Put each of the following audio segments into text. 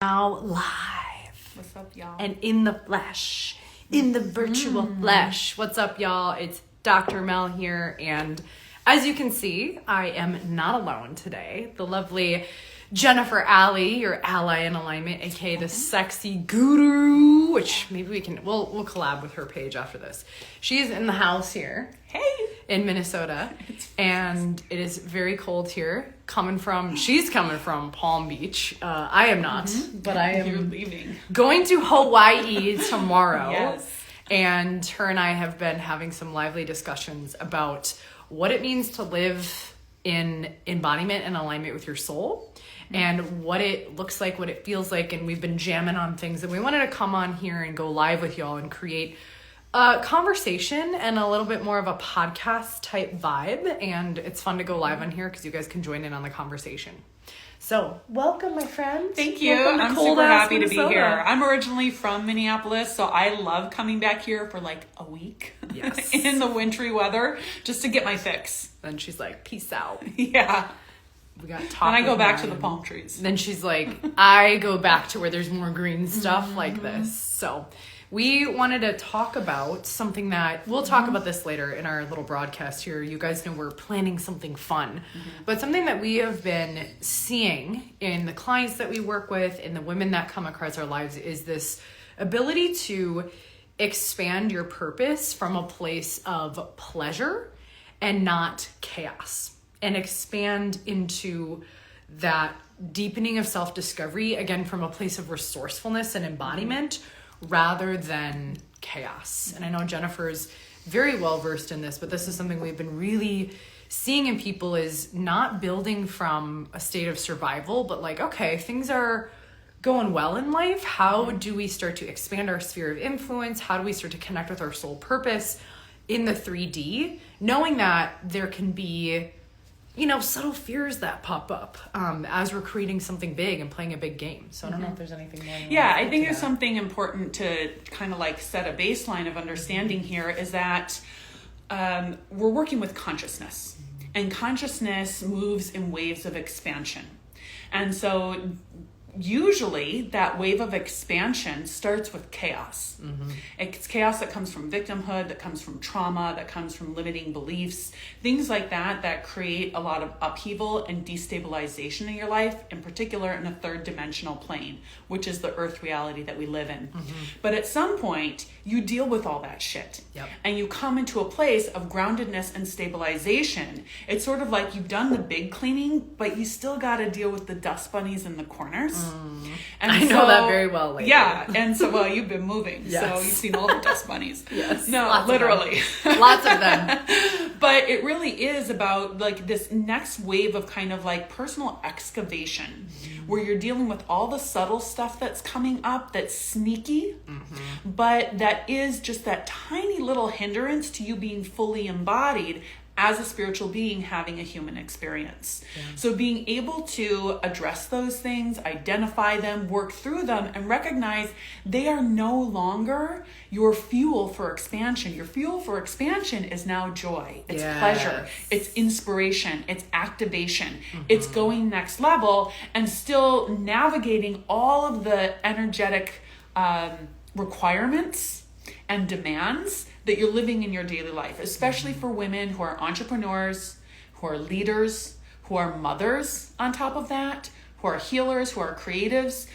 Now live. What's up, y'all? And in the flesh, in the virtual flesh. What's up, y'all? It's Dr. Mel here, and as you can see, I am not alone today. The lovely Jennifer Alley, your ally in alignment, aka the sexy guru, which maybe we'll collab with her page after this. She's in the house here. Hey! In Minnesota, and it is very cold here. She's coming from Palm Beach. I am not, but I am You're leaving. Going to Hawaii tomorrow. Yes. And her and I have been having some lively discussions about what it means to live in embodiment and alignment with your soul, and what it looks like, what it feels like, and we've been jamming on things, and we wanted to come on here and go live with y'all and create a conversation and a little bit more of a podcast type vibe, and it's fun to go live on here because you guys can join in on the conversation. So, welcome, my friend. Thank you. I'm super happy to be here. I'm originally from Minneapolis, so I love coming back here for like a week. Yes. In the wintry weather, just to get my fix. Then she's like, peace out. Yeah. We got talk. And I go back to the palm trees. Then she's like, I go back to where there's more green stuff like this. So we wanted to talk about something that we'll talk about this later in our little broadcast here. You guys know we're planning something fun, but something that we have been seeing in the clients that we work with and the women that come across our lives is this ability to expand your purpose from a place of pleasure and not chaos, and expand into that deepening of self-discovery, again, from a place of resourcefulness and embodiment rather than chaos. And I know Jennifer's very well versed in this, but this is something we've been really seeing in people, is not building from a state of survival, but like, okay, things are going well in life. How do we start to expand our sphere of influence? How do we start to connect with our soul purpose in the 3D, knowing that there can be, you know, subtle fears that pop up as we're creating something big and playing a big game. So I don't know if there's anything more. Yeah, I think there's something important to kind of like set a baseline of understanding here, is that we're working with consciousness, and consciousness moves in waves of expansion. And so usually that wave of expansion starts with chaos. It's chaos that comes from victimhood, that comes from trauma, that comes from limiting beliefs, things like that create a lot of upheaval and destabilization in your life, in particular in a third dimensional plane, which is the earth reality that we live in. But at some point, you deal with all that shit. And you come into a place of groundedness and stabilization. It's sort of like you've done the big cleaning, but you still got to deal with the dust bunnies in the corners. And I know that very well lately. Yeah, and so, well, you've been moving, Yes. so you've seen all the dust bunnies. Yes. No, Lots literally. Lots of them. But it really is about like this next wave of kind of like personal excavation, where you're dealing with all the subtle stuff that's coming up, that's sneaky, but that is just that tiny little hindrance to you being fully embodied as a spiritual being having a human experience. So being able to address those things, identify them, work through them, and recognize they are no longer your fuel for expansion. Your fuel for expansion is now joy. It's pleasure. It's inspiration. It's activation. It's going next level, and still navigating all of the energetic requirements and demands that you're living in your daily life, especially for women who are entrepreneurs, who are leaders, who are mothers on top of that, who are healers, who are creatives.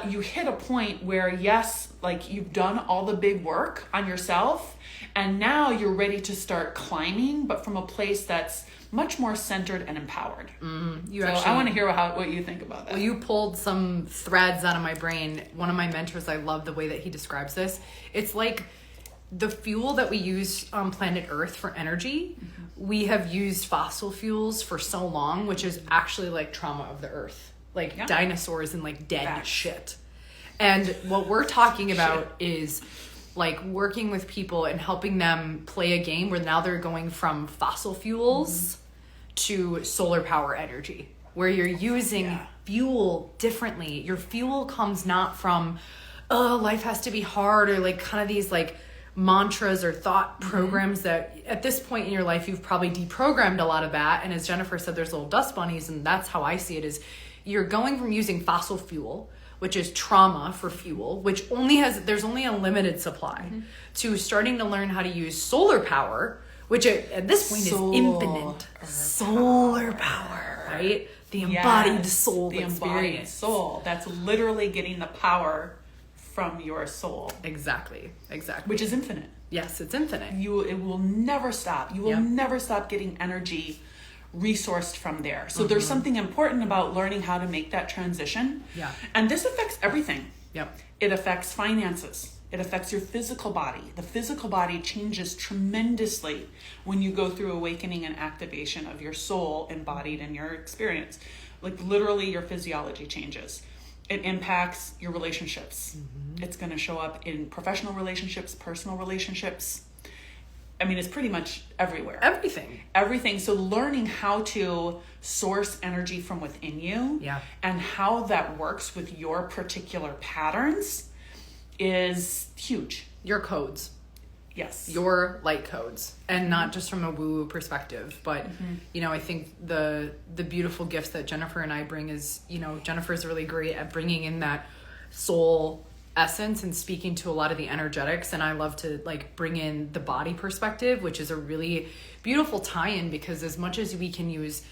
You hit a point where, yes, like you've done all the big work on yourself, and now you're ready to start climbing, but from a place that's much more centered and empowered. I want to hear what you think about that. Well, you pulled some threads out of my brain. One of my mentors, I love the way that he describes this. It's like the fuel that we use on planet Earth for energy. We have used fossil fuels for so long, which is actually like trauma of the earth, like dinosaurs and like dead shit. And what we're talking about is like working with people and helping them play a game where now they're going from fossil fuels to solar power energy, where you're using fuel differently. Your fuel comes not from, oh, life has to be hard, or like kind of these like mantras or thought programs that at this point in your life you've probably deprogrammed a lot of that. And as Jennifer said, there's little dust bunnies, and that's how I see it, is you're going from using fossil fuel which is trauma for fuel, which there's only a limited supply, to starting to learn how to use solar power, which at this point is infinite. Solar power, right? The embodied soul experience. Embodied soul. That's literally getting the power from your soul. Exactly. Which is infinite. Yes, it's infinite. It will never stop. You will never stop getting energy resourced from there. So there's something important about learning how to make that transition. Yeah. And this affects everything. Yep. It affects finances. It affects your physical body. The physical body changes tremendously when you go through awakening and activation of your soul embodied in your experience. Like literally your physiology changes. It impacts your relationships. It's going to show up in professional relationships, personal relationships. I mean, it's pretty much everywhere. Everything. So learning how to source energy from within you and how that works with your particular patterns is huge. Your codes. Yes. Your light codes. And not just from a woo-woo perspective, but, you know, I think the beautiful gifts that Jennifer and I bring is, you know, Jennifer's really great at bringing in that soul essence and speaking to a lot of the energetics, and I love to like bring in the body perspective, which is a really beautiful tie-in, because as much as we can use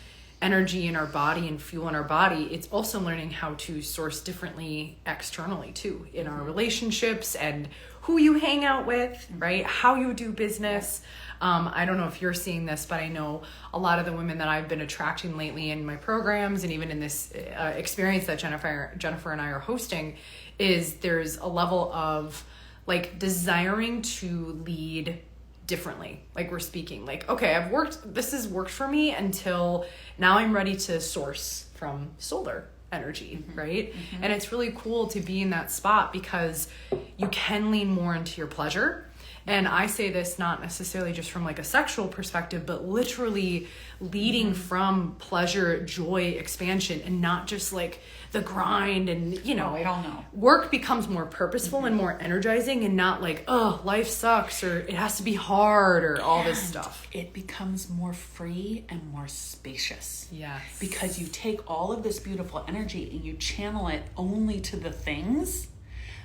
energy in our body and fuel in our body, it's also learning how to source differently externally too, in our relationships and who you hang out with, right? How you do business. I don't know if you're seeing this, but I know a lot of the women that I've been attracting lately in my programs and even in this experience that Jennifer and I are hosting, is there's a level of like desiring to lead differently. Like we're speaking like, okay, this has worked for me until now I'm ready to source from solar energy, right? And it's really cool to be in that spot because you can lean more into your pleasure. And I say this not necessarily just from like a sexual perspective, but literally leading from pleasure, joy, expansion, and not just like the grind and, you know, work becomes more purposeful and more energizing and not like, oh, life sucks or it has to be hard or all this stuff. It becomes more free and more spacious. Yes. Because you take all of this beautiful energy and you channel it only to the things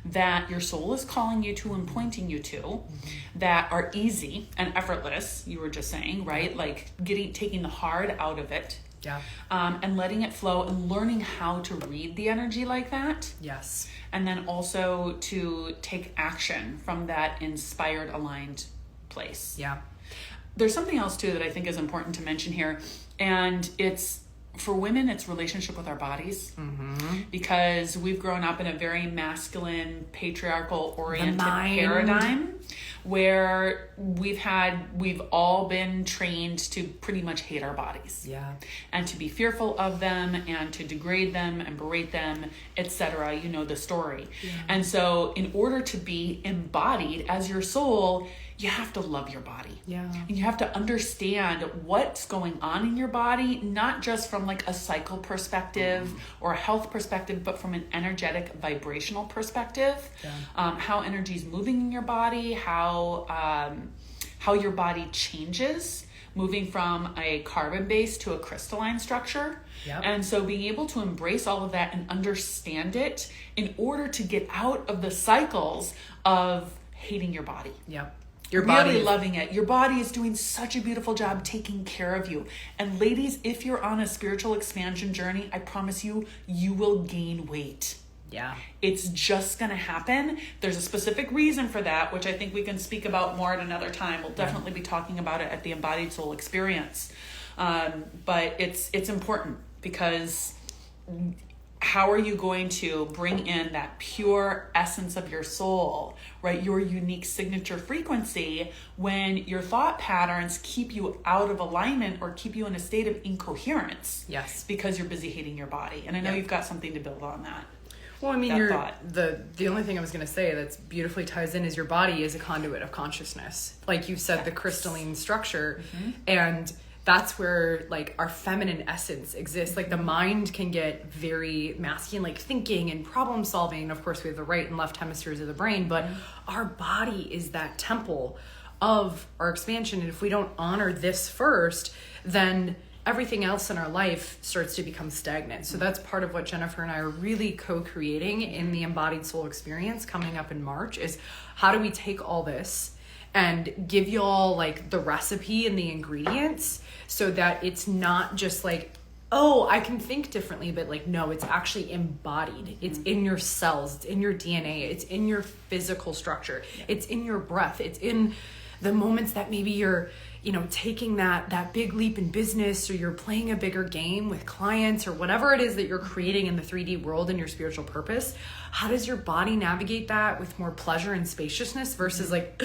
that your soul is calling you to and pointing you to that are easy and effortless, you were just saying, right? Like taking the hard out of it. Yeah. And letting it flow and learning how to read the energy like that. Yes. And then also to take action from that inspired, aligned place. Yeah. There's something else too that I think is important to mention here. And it's, for women, it's relationship with our bodies, because we've grown up in a very masculine, patriarchal oriented paradigm where we've all been trained to pretty much hate our bodies, and to be fearful of them and to degrade them and berate them, etc. You know the story. And so in order to be embodied as your soul, you have to love your body. And you have to understand what's going on in your body, not just from like a cycle perspective or a health perspective, but from an energetic, vibrational perspective. How energy is moving in your body, how your body changes, moving from a carbon base to a crystalline structure. And so being able to embrace all of that and understand it in order to get out of the cycles of hating your body. Your body really loving it. Your body is doing such a beautiful job taking care of you. And ladies, if you're on a spiritual expansion journey, I promise you, you will gain weight. It's just going to happen. There's a specific reason for that, which I think we can speak about more at another time. We'll definitely be talking about it at the EmBODied Soul Experience. But it's important, because how are you going to bring in that pure essence of your soul, right? Your unique signature frequency, when your thought patterns keep you out of alignment or keep you in a state of incoherence. Because you're busy hating your body. And I know you've got something to build on that. Well, I mean, the only thing I was going to say that's beautifully ties in is your body is a conduit of consciousness. Like you said, the crystalline structure. And that's where like our feminine essence exists. Like the mind can get very masculine, like thinking and problem solving. Of course, we have the right and left hemispheres of the brain, but our body is that temple of our expansion. And if we don't honor this first, then everything else in our life starts to become stagnant. So that's part of what Jennifer and I are really co-creating in the EmBODied Soul Experience coming up in March, is how do we take all this and give you all like the recipe and the ingredients so that it's not just like, oh, I can think differently, but like, no, it's actually embodied. It's in your cells, it's in your DNA, it's in your physical structure, it's in your breath, it's in the moments that maybe you're, taking that big leap in business, or you're playing a bigger game with clients, or whatever it is that you're creating in the 3D world and your spiritual purpose. How does your body navigate that with more pleasure and spaciousness versus like,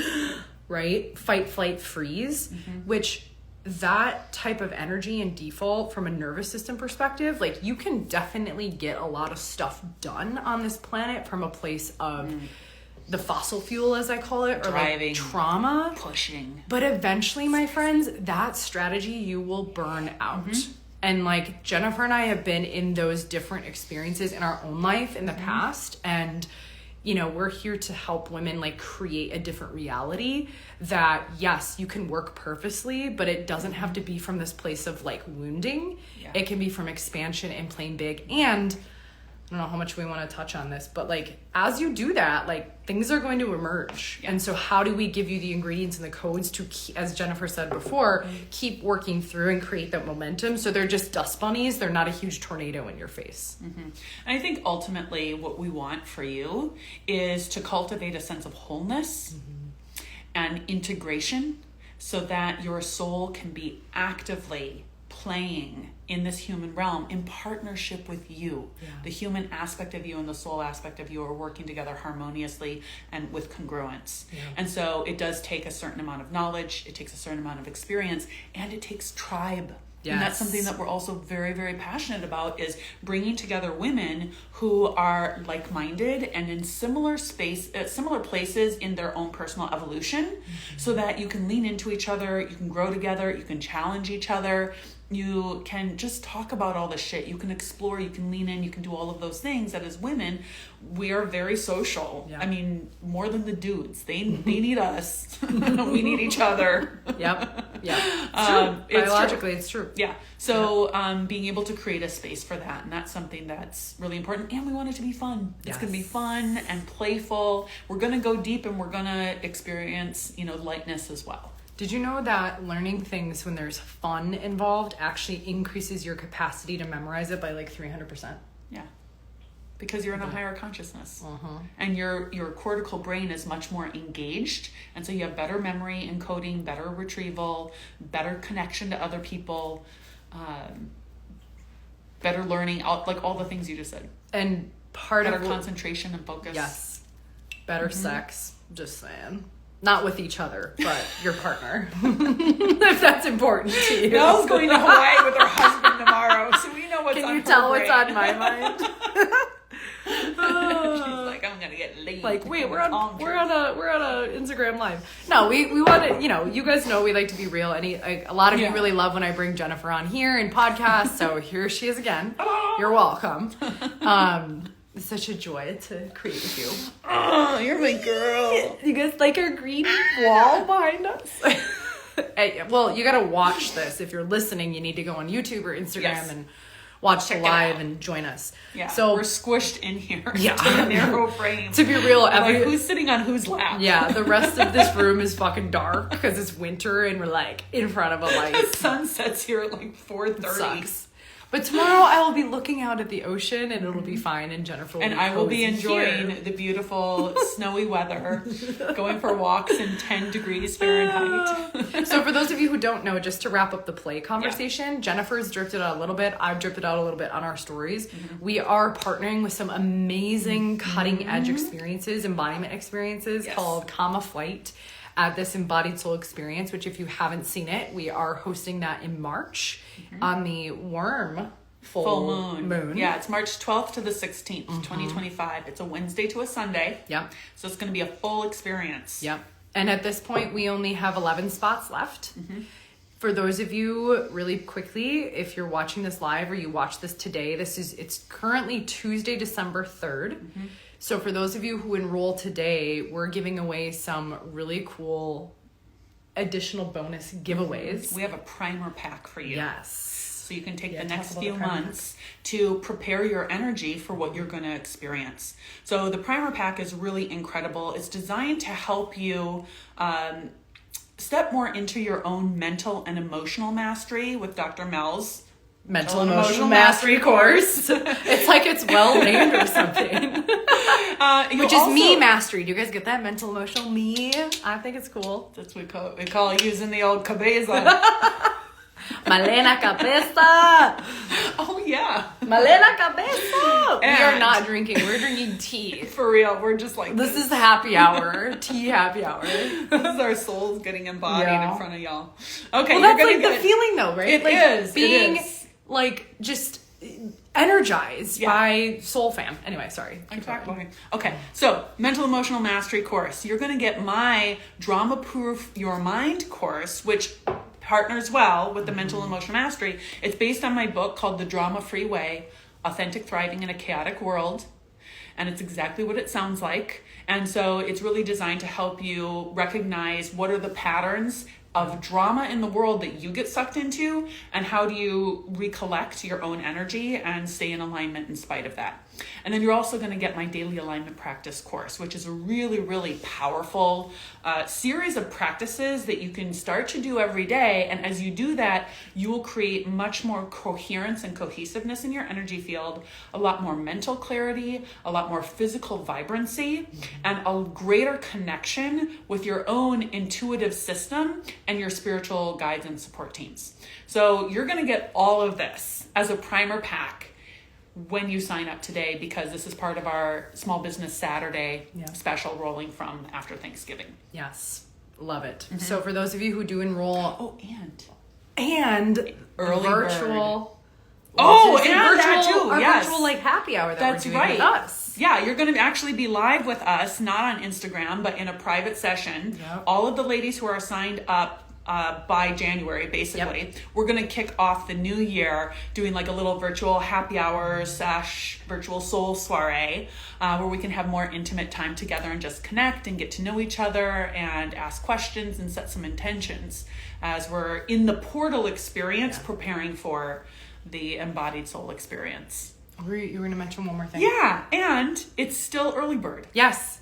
right, fight, flight, freeze, which that type of energy and default from a nervous system perspective, like you can definitely get a lot of stuff done on this planet from a place of the fossil fuel, as I call it, or driving, like trauma, pushing. But eventually, my friends, that strategy you will burn out. And like Jennifer and I have been in those different experiences in our own life in the past, and we're here to help women like create a different reality that, yes, you can work purposely, but it doesn't have to be from this place of like wounding. It can be from expansion and playing big. And I don't know how much we want to touch on this, but like as you do that, like things are going to emerge. And so how do we give you the ingredients and the codes to, as Jennifer said before, keep working through and create that momentum so they're just dust bunnies, they're not a huge tornado in your face. And I think ultimately what we want for you is to cultivate a sense of wholeness and integration so that your soul can be actively playing in this human realm in partnership with you. The human aspect of you and the soul aspect of you are working together harmoniously and with congruence. And so it does take a certain amount of knowledge, it takes a certain amount of experience, and it takes tribe. And that's something that we're also very, very passionate about, is bringing together women who are like-minded and in similar places in their own personal evolution, so that you can lean into each other, you can grow together, you can challenge each other, you can just talk about all this shit, you can explore, you can lean in, you can do all of those things that as women, we are very social. I mean, more than the dudes. They need us. We need each other. Biologically, it's true. So being able to create a space for that, and that's something that's really important. And we want it to be fun. It's going to be fun and playful. We're going to go deep, and we're going to experience, lightness as well. Did you know that learning things when there's fun involved actually increases your capacity to memorize it by like 300%? Yeah. Because you're in a higher consciousness. And your cortical brain is much more engaged. And so you have better memory encoding, better retrieval, better connection to other people, better learning, like all the things you just said. And better concentration and focus. Yes. Better sex. Just saying. Not with each other, but your partner. If that's important to you. Mel's going to Hawaii with her husband tomorrow, so we know what's on her brain. Can you tell what's on my mind? She's like, I'm gonna get laid. Like, wait, we're on a Instagram Live. No, we want to, you guys know we like to be real. A lot of you really love when I bring Jennifer on here in podcasts. So here she is again. You're welcome. It's such a joy to create with you. Oh, you're my girl. You guys like our green wall behind us? Hey, well, you got to watch this. If you're listening, you need to go on YouTube or Instagram and watch the live and join us. Yeah, so we're squished in here to a narrow frame. To be real, like, who's sitting on whose lap? Yeah, the rest of this room is fucking dark because it's winter and we're like in front of a light. The sun sets here at like 4:30. Sucks. But tomorrow I will be looking out at the ocean and it'll be fine, and Jennifer will I will be enjoying the beautiful snowy weather, going for walks in 10 degrees Fahrenheit. So for those of you who don't know, just to wrap up the play conversation, Jennifer's drifted out a little bit. I've drifted out a little bit on our stories. We are partnering with some amazing cutting edge experiences, embodiment experiences called Comma Flight at this EmBODied Soul Experience, which if you haven't seen it, we are hosting that in March on the Worm full moon. Yeah, it's March 12th to the 16th, 2025. It's a Wednesday to a Sunday. Yep. So it's going to be a full experience. Yep. And at this point, we only have 11 spots left. For those of you, really quickly, if you're watching this live or you watch this today, it's currently Tuesday, December 3rd. So for those of you who enroll today, we're giving away some really cool additional bonus giveaways. We have a primer pack for you. Yes. So you can take the talk next about few the primer months to prepare your energy for what you're going to experience. So the primer pack is really incredible. It's designed to help you step more into your own mental and emotional mastery with Dr. Mel's Mental Emotional Mastery course. It's like it's well named or something. Which is me mastery. Do you guys get that? Mental Emotional me. I think it's cool. That's what we call using the old cabeza. Malena cabeza. Oh yeah. Malena cabeza. We are And- not drinking. We're drinking tea. For real, we're just like This is happy hour. Tea happy hour. This is our souls getting embodied Yeah. in front of y'all. Okay, Well, you're that's gonna like the get feeling though, right? It like is, it being is. like just energized Yeah. by Soul Fam. Anyway, sorry. Exactly. Okay, so mental emotional mastery course. You're going to get my drama proof your mind course, which partners well with the mental emotional mastery. It's based on my book called The Drama Free Way: Authentic Thriving in a Chaotic World. And it's exactly what it sounds like. And so it's really designed to help you recognize what are the patterns of drama in the world that you get sucked into, and how do you recollect your own energy and stay in alignment in spite of that. And then you're also going to get my daily alignment practice course, which is a really, really powerful series of practices that you can start to do every day. And as you do that, you will create much more coherence and cohesiveness in your energy field, a lot more mental clarity, a lot more physical vibrancy, and a greater connection with your own intuitive system and your spiritual guides and support teams. So you're going to get all of this as a primer pack when you sign up today, because this is part of our Small Business Saturday special rolling from after Thanksgiving. Yes. Love it. So for those of you who do enroll Oh, and Early virtual Oh, and and that too, our yes. virtual like happy hour that That's we're doing right. with us. Yeah, you're going to actually be live with us, not on Instagram, but in a private session. Yep. All of the ladies who are signed up by January, basically, we're going to kick off the new year doing like a little virtual happy hour / virtual soul soiree, where we can have more intimate time together and just connect and get to know each other and ask questions and set some intentions as we're in the portal experience preparing for the EmBODied Soul Experience. You were going to mention one more thing. Yeah, and it's still early bird. Yes,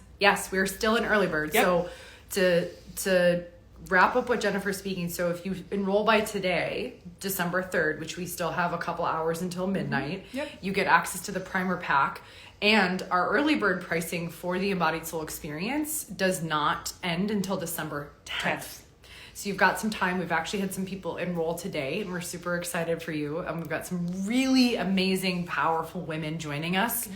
we're still in early bird. Yep. So to wrap up what Jennifer's speaking, so if you enroll by today, December 3rd, which we still have a couple hours until midnight, you get access to the primer pack. And our early bird pricing for the EmBODied Soul Experience does not end until December 10th. So you've got some time. We've actually had some people enroll today, and we're super excited for you. And we've got some really amazing, powerful women joining us.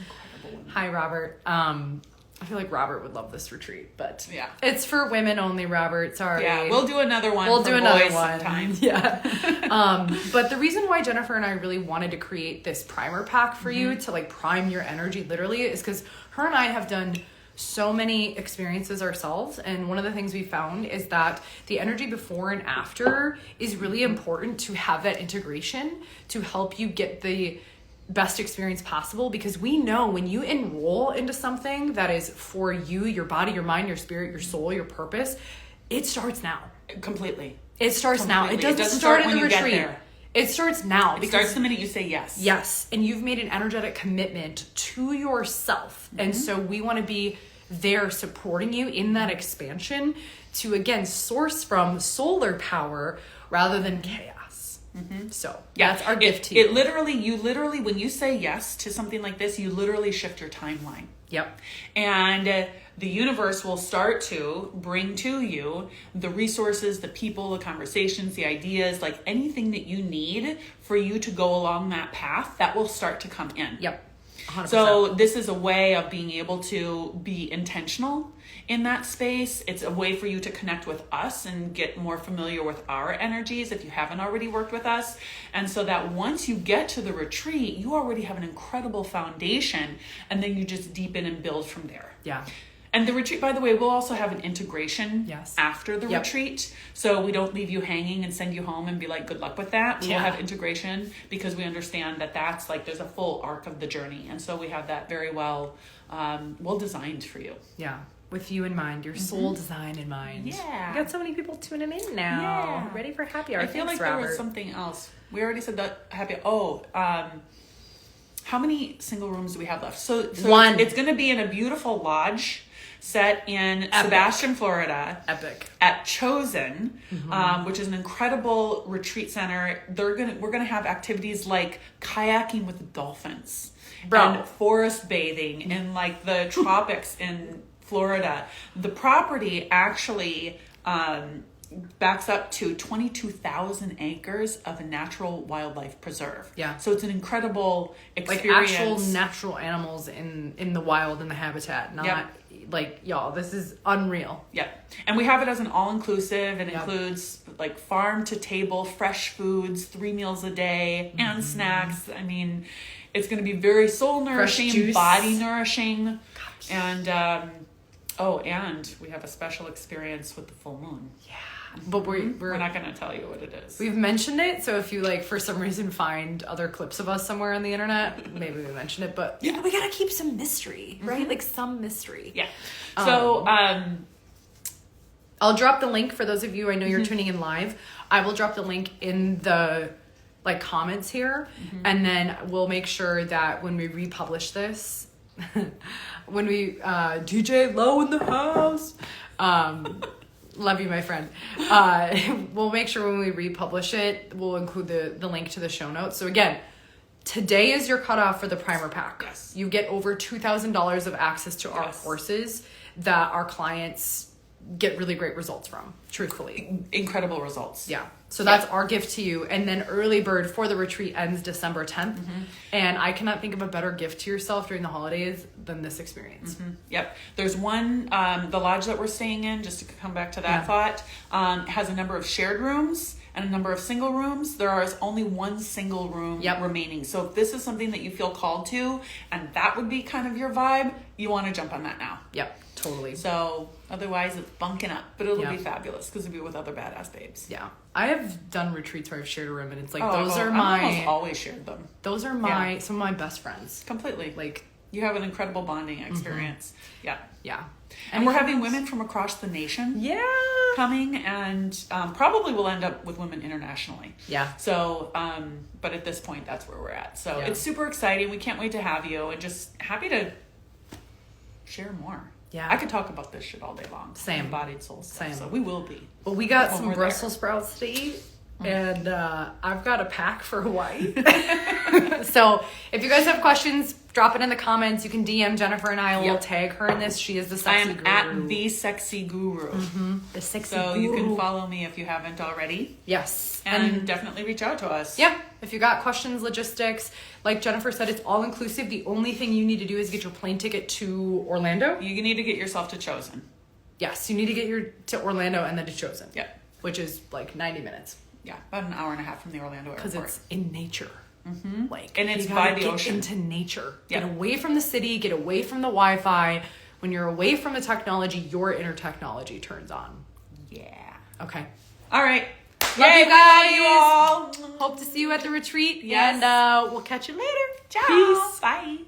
Hi, Robert. I feel like Robert would love this retreat, but it's for women only, Robert. Sorry. Yeah, we'll do another one. We'll do another boys one sometime. Yeah. But the reason why Jennifer and I really wanted to create this primer pack for you to like prime your energy literally is because her and I have done so many experiences ourselves, and one of the things we found is that the energy before and after is really important to have that integration to help you get the best experience possible, because we know when you enroll into something that is for you, your body, your mind, your spirit, your soul, your purpose, it starts now. Completely. It starts now. It doesn't start at the retreat. It starts now. It starts the minute you say yes. Yes. And you've made an energetic commitment to yourself. And so we want to be there supporting you in that expansion to, again, source from solar power rather than chaos. So that's our gift to you. You literally, when you say yes to something like this, you literally shift your timeline. Yep. And the universe will start to bring to you the resources, the people, the conversations, the ideas, like anything that you need for you to go along that path, that will start to come in. Yep. 100%. So this is a way of being able to be intentional in that space. It's a way for you to connect with us and get more familiar with our energies if you haven't already worked with us. And so that once you get to the retreat, you already have an incredible foundation, and then you just deepen and build from there. Yeah. And the retreat, by the way, we'll also have an integration after the retreat. So we don't leave you hanging and send you home and be like, good luck with that. We'll have integration because we understand that that's like, there's a full arc of the journey. And so we have that very well well designed for you. Yeah. With you in mind, your soul design in mind. Yeah. We got so many people tuning in now. Yeah. Ready for happy hour. I feel Thanks, like Robert. there was something else. We already said that happy. How many single rooms do we have left? So One. It's going to be in a beautiful lodge set in Sebastian, Florida. Epic. At Chosen, which is an incredible retreat center. We're gonna have activities like kayaking with the dolphins, and forest bathing in like the tropics in Florida. The property actually backs up to 22,000 acres of a natural wildlife preserve. Yeah. So it's an incredible experience. Like actual natural animals in the wild, in the habitat. Not like, y'all, this is unreal. Yeah. And we have it as an all-inclusive. It includes like farm to table, fresh foods, 3 meals a day, and snacks. I mean, it's going to be very soul nourishing, body nourishing. And, and we have a special experience with the full moon. Yeah. But we're not going to tell you what it is. We've mentioned it, so if you like for some reason find other clips of us somewhere on the internet, maybe we mentioned it, but we gotta keep some mystery, right? Like some mystery. Yeah. So I'll drop the link for those of you, I know you're tuning in live. I will drop the link in the like comments here, and then we'll make sure that when we republish this, when we DJ Low in the house, love you, my friend. We'll make sure when we republish it, we'll include the link to the show notes. So again, today is your cutoff for the primer pack. Yes. You get over $2,000 of access to our courses that our clients get really great results from, truthfully. Incredible results. Yeah. So that's our gift to you. And then early bird for the retreat ends December 10th. And I cannot think of a better gift to yourself during the holidays than this experience. Yep. There's one, the lodge that we're staying in, just to come back to that thought, has a number of shared rooms and a number of single rooms. There is only one single room remaining. So if this is something that you feel called to, and that would be kind of your vibe, you want to jump on that now. Yep, totally. So otherwise it's bunking up, but it'll be fabulous because it'll be with other badass babes. Yeah. I have done retreats where I've shared a room, and it's like, I've almost always shared them. Those are my some of my best friends. Completely. Like, you have an incredible bonding experience. Yeah. Yeah. And we're having women from across the nation coming, and probably we'll end up with women internationally. Yeah. So, but at this point, that's where we're at. So it's super exciting. We can't wait to have you, and just happy to share more. Yeah. I could talk about this shit all day long. Same. EmBODied soul stuff. Same. So we will be. Well, we got some Brussels sprouts to eat. And I've got a pack for Hawaii. So if you guys have questions, drop it in the comments. You can DM Jennifer and I. Will tag her in this. She is the sexy guru. I am at the sexy guru. The sexy guru. So you can guru. follow me if you haven't already. Yes. And definitely reach out to us. Yeah. If you got questions, logistics, like Jennifer said, it's all inclusive. The only thing you need to do is get your plane ticket to Orlando. You need to get yourself to Chosen. Yes. You need to get to Orlando and then to Chosen. Yeah. Which is like 90 minutes. Yeah, about an hour and a half from the Orlando airport. Because it's in nature. Like, and it's by the ocean. Get into nature. Get away from the city. Get away from the Wi-Fi. When you're away from the technology, your inner technology turns on. Yeah. Okay. All right. Love you guys. You all. Hope to see you at the retreat. Yes. And we'll catch you later. Ciao. Peace. Bye.